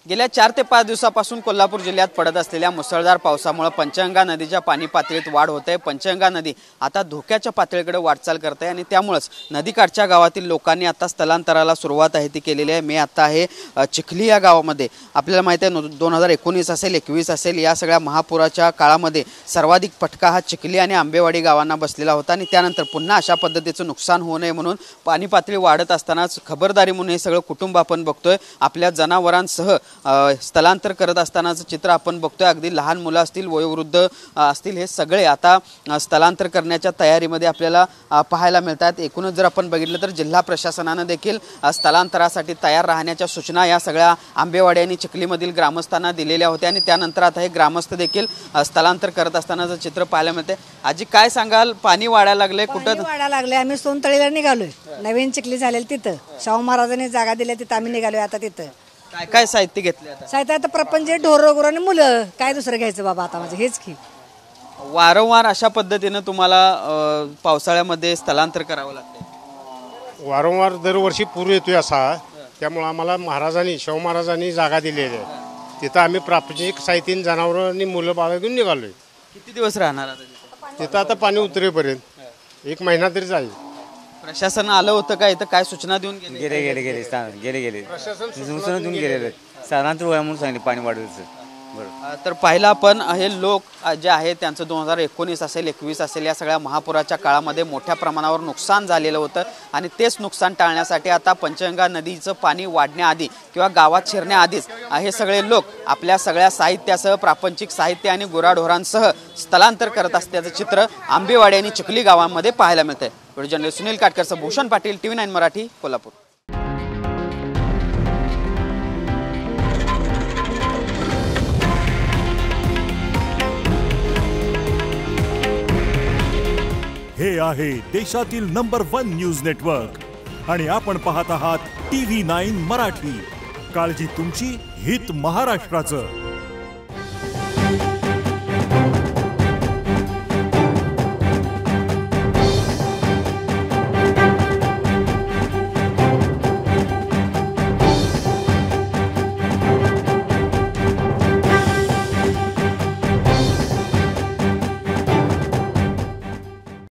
गेल्या 4 ते 5 दिवसापासून कोल्हापूर जिल्ह्यात पडत असलेल्या मुसळधार पावसामुळे पंचगंगा नदीच्या पाणी पातळीत वाढ होते। पंचगंगा नदी आता धोक्याच्या पातळीकडे वाटचाल करते आणि त्यामुळेच नदीकाठच्या गावातील लोकांनी आता स्थलांतराला सुरुवात आहे ती केलेली आहे। मी आता आहे चिखली या गावामध्ये। आपल्याला माहिती आहे 2019 असेल 21 असेल या सगळ्या महापुराच्या काळामध्ये सर्वाधिक फटका हा चिखली आणि आंबेवाडी गावांना बसलेला होता आणि त्यानंतर पुन्हा अशा पद्धतीचं नुकसान होऊ नये म्हणून पाणी पातळी वाढत असतानाच खबरदारी म्हणून हे सगळं कुटुंब आपण बघतोय आपल्या जनावरांसह स्थलांतर करत असतानाचं चित्र आपण बघतोय। अगदी लहान मुलं असतील वयोवृद्ध असतील हे सगळे आता स्थलांतर करण्याच्या तयारीमध्ये आपल्याला पाहायला मिळतात। एकूणच जर आपण बघितलं तर जिल्हा प्रशासनाने देखील स्थलांतरासाठी तयार राहण्याच्या सूचना या सगळ्या आंबेवाडी आणि चिखलीमधील ग्रामस्थांना दिलेल्या होत्या आणि त्यानंतर आता हे ग्रामस्थ देखील स्थलांतर करत असतानाचं चित्र पाहायला मिळते। आजी काय सांगाल, पाणी वाढायला लागले, कुठं वाढायला लागले? आम्ही सोनतळीला निघालोय, नवीन चिखली झालेली तिथं शाहू महाराजांनी जागा दिली तिथं आम्ही निघालोय। आता तिथं काय काय साहित्य घेतले? आता साहित्य आता प्रपंच ढोर आणि मुलं, काय दुसरं घ्यायचं बाबा आता म्हणजे हेच की। वारंवार अशा पद्धतीने तुम्हाला पावसाळ्यामध्ये स्थलांतर करावं लागते? वारंवार दरवर्षी पूर येतोय असा, त्यामुळे आम्हाला शाहू महाराजांनी जागा दिलेली आहे। तिथं आम्ही प्रापंचिक साहित्य जनावरं आणि मुलं बाळं घेऊन निघालोय। किती दिवस राहणार आता तिथं आता पाणी उतरेपर्यंत 1 महिना तरी जाईल। प्रशासन आलं होतं का इथं? काय सूचना देऊन गेले सूचना देऊन गेलेले स्थलांतर व्हावं म्हणून सांगितले पाणी वाढवायचं। तर पाहिलं आपण हे लोक जे आहे त्यांचं 2019 असेल 21 असेल या सगळ्या महापुराच्या काळामध्ये मोठ्या प्रमाणावर नुकसान झालेलं होतं आणि तेच नुकसान टाळण्यासाठी आता पंचगंगा नदीचं पाणी वाढण्याआधी किंवा गावात शिरण्याआधीच हे सगळे लोक आपल्या सगळ्या साहित्यासह प्रापंचिक साहित्य आणि गुराढोरांसह स्थलांतर करत असल्याचं चित्र आंबेवाडी आणि चिखली गावांमध्ये पाहायला मिळतंय। व्हिडिओ जर्नलिस्ट सुनील काटकरसह भूषण पाटील, TV9 मराठी, कोल्हापूर। हे आहे देशातील नंबर 1 न्यूज नेटवर्क आणि आपण पाहत आहात TV9 मराठी। काळजी तुमची, हित महाराष्ट्राचं।